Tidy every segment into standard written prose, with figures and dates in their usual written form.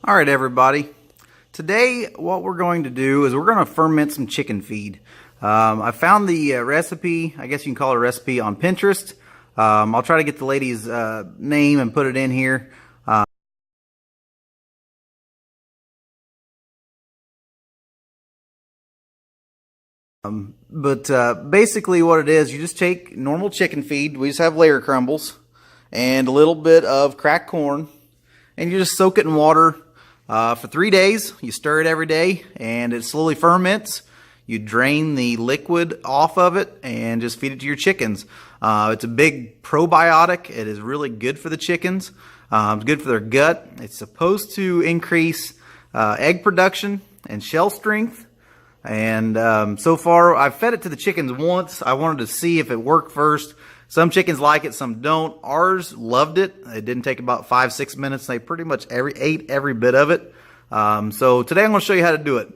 All right, everybody. Today, what we're going to do is we're going to ferment some chicken feed. I found the recipe, I guess you can call it a recipe, on Pinterest. I'll try to get the lady's name and put it in here. Basically what it is, you just take normal chicken feed. We just have layer crumbles and a little bit of cracked corn, and you just soak it in water for 3 days. You stir it every day and it slowly ferments. You drain the liquid off of it and just feed it to your chickens. It's a big probiotic. It is really good for the chickens. It's good for their gut. It's supposed to increase egg production and shell strength. And so far, I've fed it to the chickens once. I wanted to see if it worked first. Some chickens like it, some don't. Ours loved it. It didn't take about 5-6 minutes. They pretty much ate every bit of it. So today I'm going to show you how to do it.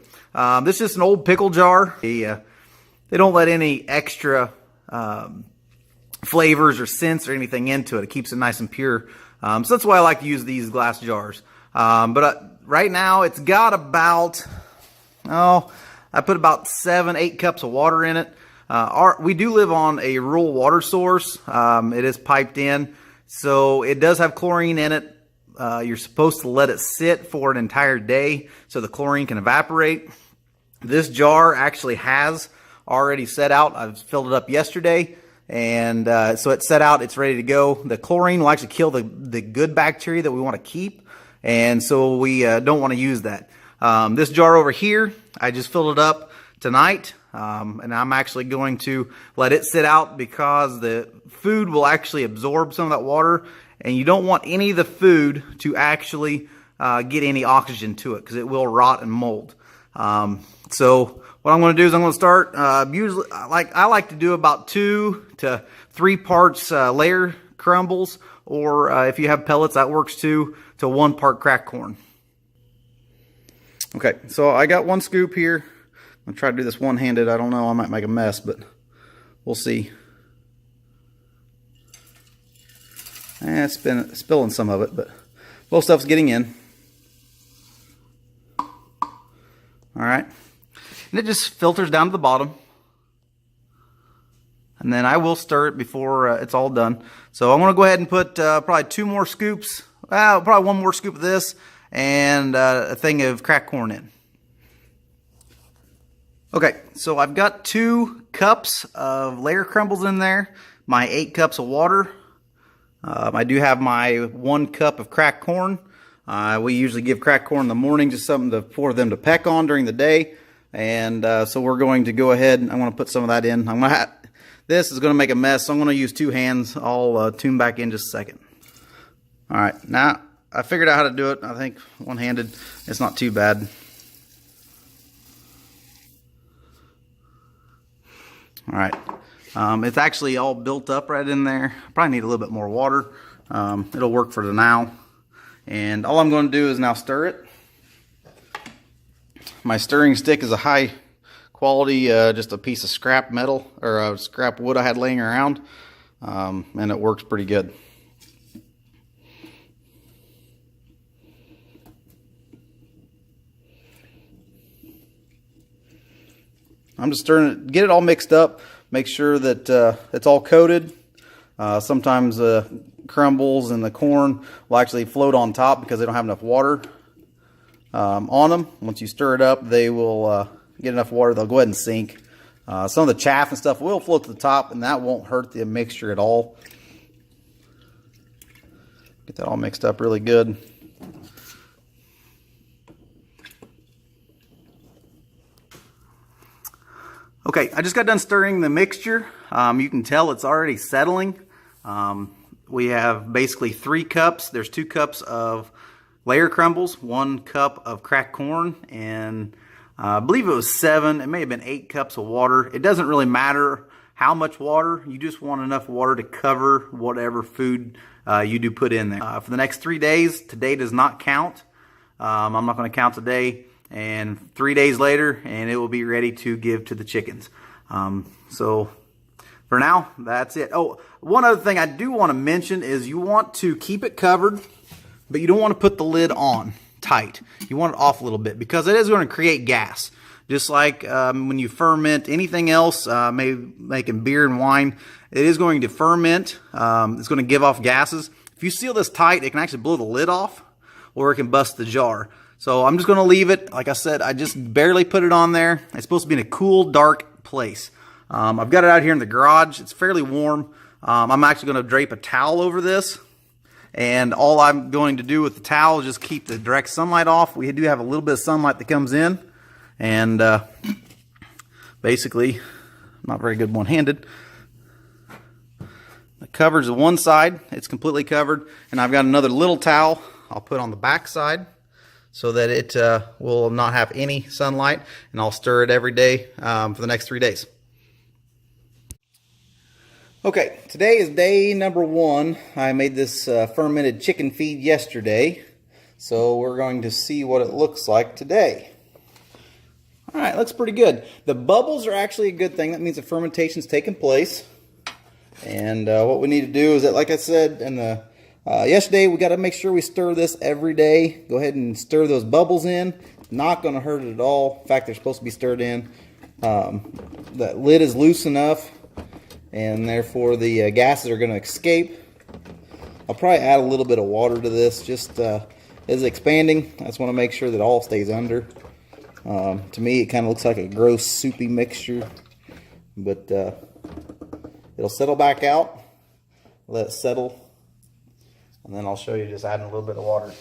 This is just an old pickle jar. They don't let any extra flavors or scents or anything into it. It keeps it nice and pure. So that's why I like to use these glass jars. Right now it's got about, I put about 7-8 cups of water in it. We do live on a rural water source. It is piped in, so it does have chlorine in it. You're supposed to let it sit for an entire day so the chlorine can evaporate. This jar actually has already set out. I filled it up yesterday, and so it's set out. It's ready to go. The chlorine will actually kill the good bacteria that we want to keep, and so we don't want to use that. This jar over here, I just filled it up tonight, and I'm actually going to let it sit out because the food will actually absorb some of that water, and you don't want any of the food to actually get any oxygen to it because it will rot and mold. So what I'm going to do is I'm going to start, usually I like to do about 2 to 3 parts layer crumbles, or if you have pellets, that works too, to 1 part cracked corn. Okay, so I got 1 scoop here. I'm going to try to do this one-handed. I don't know, I might make a mess, but we'll see. It's been spilling some of it, but most stuff's getting in. Alright, and it just filters down to the bottom. And then I will stir it before it's all done. So I'm going to go ahead and put probably 2 more scoops, probably 1 more scoop of this, and a thing of cracked corn in. Okay, so I've got 2 cups of layer crumbles in there, my 8 cups of water. I do have my 1 cup of cracked corn. We usually give cracked corn in the morning, just something for them to peck on during the day. And so we're going to go ahead and I'm going to put some of that in. This is going to make a mess, so I'm going to use 2 hands. I'll tune back in just a second. All right, now I figured out how to do it. I think one-handed, it's not too bad. All right, it's actually all built up right in there. Probably need a little bit more water. It'll work for the now. And all I'm going to do is now stir it. My stirring stick is a high quality, just a piece of scrap metal or scrap wood I had laying around, and it works pretty good. I'm just stirring it, get it all mixed up, make sure that it's all coated. Sometimes the crumbles and the corn will actually float on top because they don't have enough water on them. Once you stir it up, they will get enough water, they'll go ahead and sink. Some of the chaff and stuff will float to the top, and that won't hurt the mixture at all. Get that all mixed up really good. Okay, I just got done stirring the mixture. You can tell it's already settling. We have basically 3 cups. There's 2 cups of layer crumbles, 1 cup of cracked corn, and I believe it was 7, it may have been 8 cups of water. It doesn't really matter how much water. You just want enough water to cover whatever food you do put in there. For the next 3 days, today does not count. I'm not going to count today. And 3 days later, and it will be ready to give to the chickens. So for now, that's it. Oh, one other thing I do want to mention is you want to keep it covered, but you don't want to put the lid on. tight. You want it off a little bit because it is going to create gas. Just like when you ferment anything else, maybe making beer and wine, it is going to ferment. It's going to give off gases. If you seal this tight, it can actually blow the lid off, or it can bust the jar. So I'm just going to leave it. Like I said, I just barely put it on there. It's supposed to be in a cool, dark place. I've got it out here in the garage. It's fairly warm. I'm actually going to drape a towel over this. And all I'm going to do with the towel is just keep the direct sunlight off. We do have a little bit of sunlight that comes in. And basically, not very good one-handed. The cover's on one side. It's completely covered. And I've got another little towel I'll put on the back side so that it will not have any sunlight. And I'll stir it every day for the next 3 days. Okay, today is day number 1. I made this fermented chicken feed yesterday. So we're going to see what it looks like today. All right, looks pretty good. The bubbles are actually a good thing. That means the fermentation's taking place. And what we need to do is that, like I said in the yesterday, we got to make sure we stir this every day. Go ahead and stir those bubbles in. Not going to hurt it at all. In fact, they're supposed to be stirred in. That lid is loose enough, and therefore the gases are going to escape. I'll probably add a little bit of water to this, just as it's expanding. I just want to make sure that all stays under. To me, it kind of looks like a gross, soupy mixture, but it'll settle back out. Let it settle, and then I'll show you just adding a little bit of water.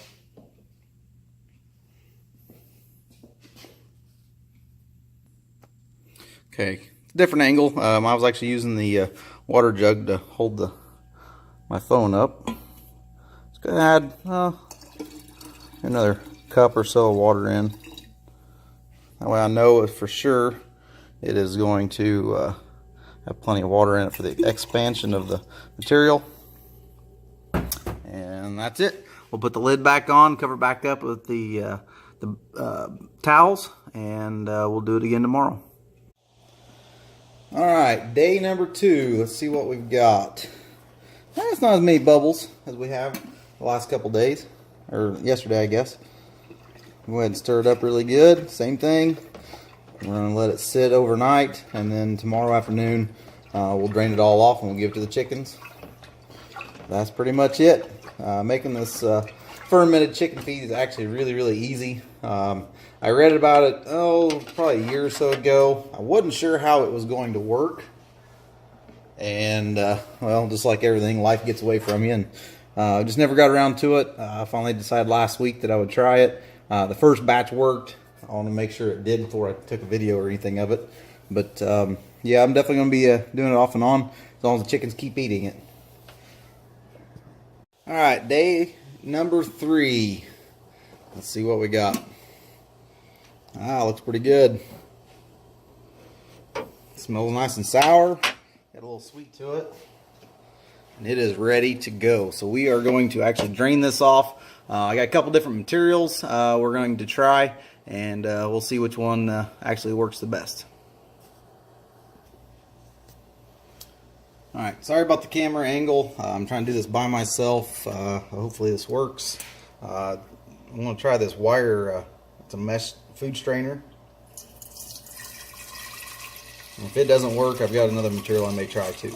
Okay, different angle. I was actually using the water jug to hold my phone up. Just gonna add another cup or so of water in. That way I know for sure it is going to have plenty of water in it for the expansion of the material. And that's it. We'll put the lid back on, cover it back up with the towels, and we'll do it again tomorrow. All right, day number 2. Let's see what we've got. It's not as many bubbles as we have the last couple days, or yesterday, I guess. Go ahead and stir it up really good. Same thing. We're going to let it sit overnight, and then tomorrow afternoon we'll drain it all off and we'll give it to the chickens. That's pretty much it. Making this fermented chicken feed is actually really, really easy. I read about it, probably a year or so ago. I wasn't sure how it was going to work. And, well, just like everything, life gets away from you. And just never got around to it. I finally decided last week that I would try it. The first batch worked. I want to make sure it did before I took a video or anything of it. But, yeah, I'm definitely going to be doing it off and on as long as the chickens keep eating it. All right, day number 3. Let's see what we got. Looks pretty good. Smells nice and sour. Got a little sweet to it. And it is ready to go. So we are going to actually drain this off. I got a couple different materials we're going to try, and we'll see which one actually works the best. Alright, sorry about the camera angle. I'm trying to do this by myself. Hopefully this works. I'm going to try this wire. It's a mesh food strainer. And if it doesn't work, I've got another material I may try too.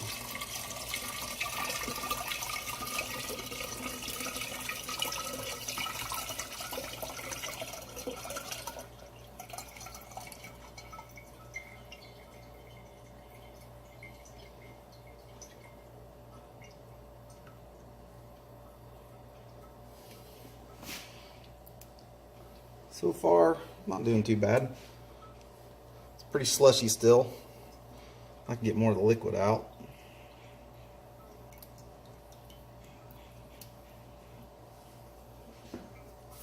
So far, not doing too bad. It's pretty slushy still. I can get more of the liquid out.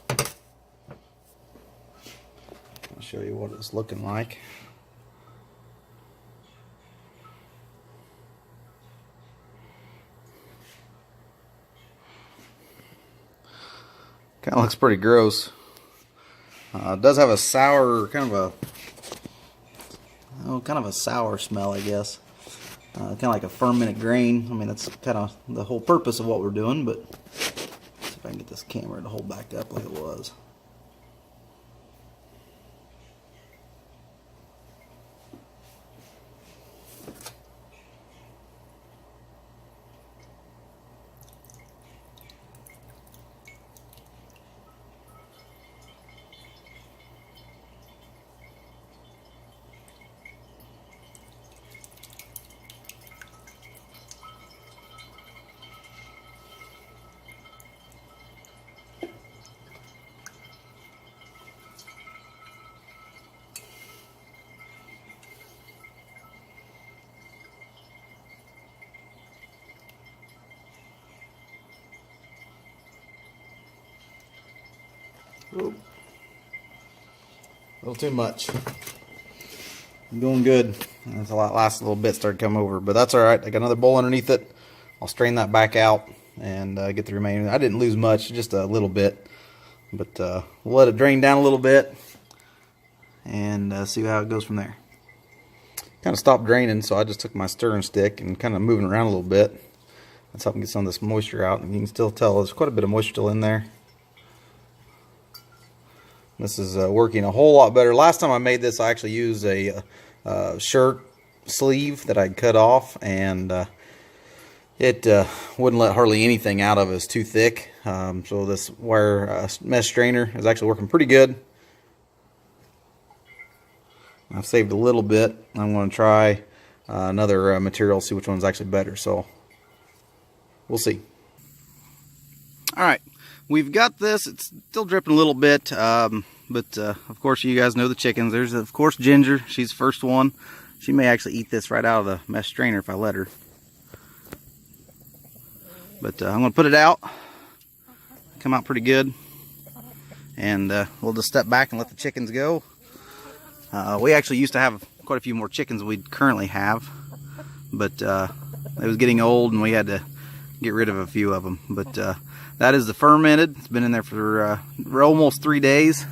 I'll show you what it's looking like. Kind of looks pretty gross. It does have a sour, kind of a sour smell, I guess. Kind of like a fermented grain. I mean, that's kind of the whole purpose of what we're doing, but let's see if I can get this camera to hold back up like it was. Oop. A little too much. I'm doing good. That's a lot. Last little bit started coming over, but that's all right. I got another bowl underneath it. I'll strain that back out and get the remaining. I didn't lose much, just a little bit, but we'll let it drain down a little bit and see how it goes from there. Kind of stopped draining, so I just took my stirring stick and kind of moving around a little bit. That's helping get some of this moisture out, and you can still tell there's quite a bit of moisture still in there. This is working a whole lot better. Last time I made this, I actually used a shirt sleeve that I'd cut off, and it wouldn't let hardly anything out of it. It's too thick. So this wire mesh strainer is actually working pretty good. I've saved a little bit. I'm going to try another material, see which one's actually better. So we'll see. All right, we've got this. It's still dripping a little bit, but of course you guys know the chickens. There's of course Ginger. She's the first one. She may actually eat this right out of the mesh strainer if I let her. But I'm going to put it out. Come out pretty good, and we'll just step back and let the chickens go. We actually used to have quite a few more chickens than we currently have, but it was getting old and we had to get rid of a few of them. But that is the fermented. It's been in there for almost 3 days,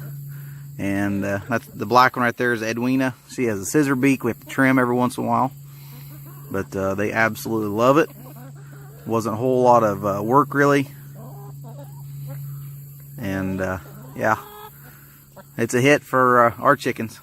and that's the black one right there is Edwina. She has a scissor beak. We have to trim every once in a while, but they absolutely love it. Wasn't a whole lot of work really, and yeah, it's a hit for our chickens.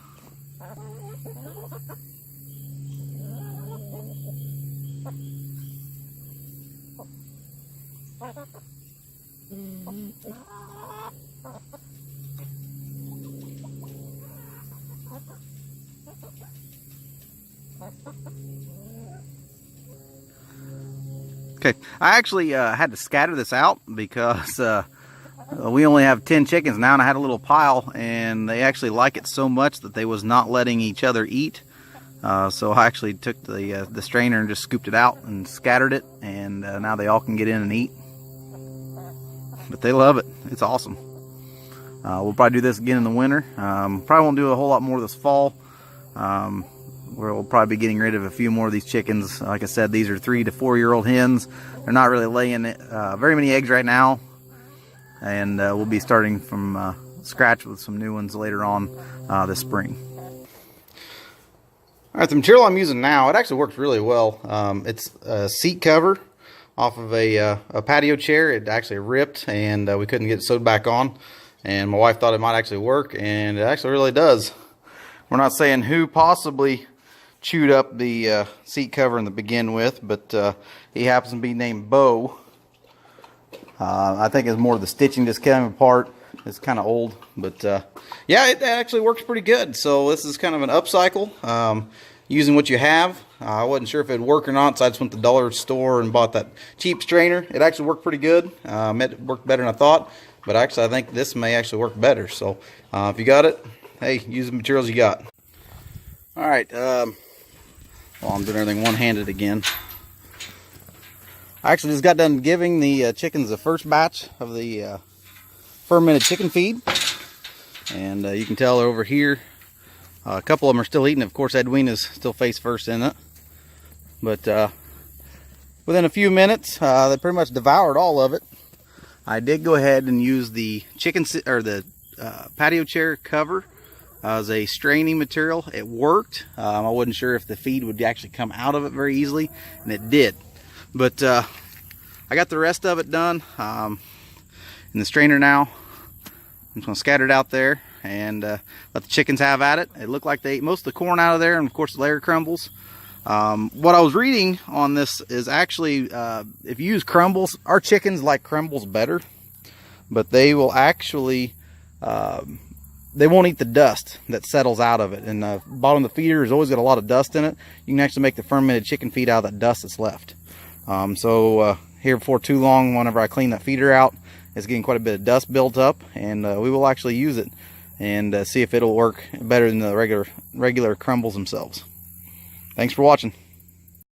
Okay, I actually had to scatter this out because we only have 10 chickens now, and I had a little pile, and they actually like it so much that they was not letting each other eat. So I actually took the strainer and just scooped it out and scattered it, and now they all can get in and eat. But they love it. It's awesome. We'll probably do this again in the winter. Probably won't do a whole lot more this fall. We'll probably be getting rid of a few more of these chickens. Like I said, these are 3 to 4 year old hens. They're not really laying very many eggs right now, and we'll be starting from scratch with some new ones later on this spring. All right, the material I'm using now, it actually works really well. It's a seat cover off of a patio chair. It actually ripped, and we couldn't get it sewed back on, and my wife thought it might actually work, and it actually really does. We're not saying who possibly chewed up the seat cover in the begin with, but he happens to be named Bo. I think it's more the stitching just came apart. It's kind of old, but yeah, it actually works pretty good. So this is kind of an upcycle, using what you have. I wasn't sure if it'd work or not, so I just went to the dollar store and bought that cheap strainer. It actually worked pretty good. It worked better than I thought, but actually I think this may actually work better. So if you got it, hey, use the materials you got. All right, well, I'm doing everything one-handed again. I actually just got done giving the chickens the first batch of the fermented chicken feed, and you can tell over here a couple of them are still eating. Of course, Edwina's still face first in it, but within a few minutes they pretty much devoured all of it. I did go ahead and use the patio chair cover as a straining material. It worked. I wasn't sure if the feed would actually come out of it very easily, and it did. But I got the rest of it done in the strainer now. I'm just going to scatter it out there and let the chickens have at it. It looked like they ate most of the corn out of there, and of course the layer crumbles. What I was reading on this is actually if you use crumbles, our chickens like crumbles better, but they will actually they won't eat the dust that settles out of it. And the bottom of the feeder has always got a lot of dust in it. You can actually make the fermented chicken feed out of that dust that's left. So here before too long, whenever I clean that feeder out, it's getting quite a bit of dust built up, and we will actually use it and see if it'll work better than the regular crumbles themselves. Thanks for watching.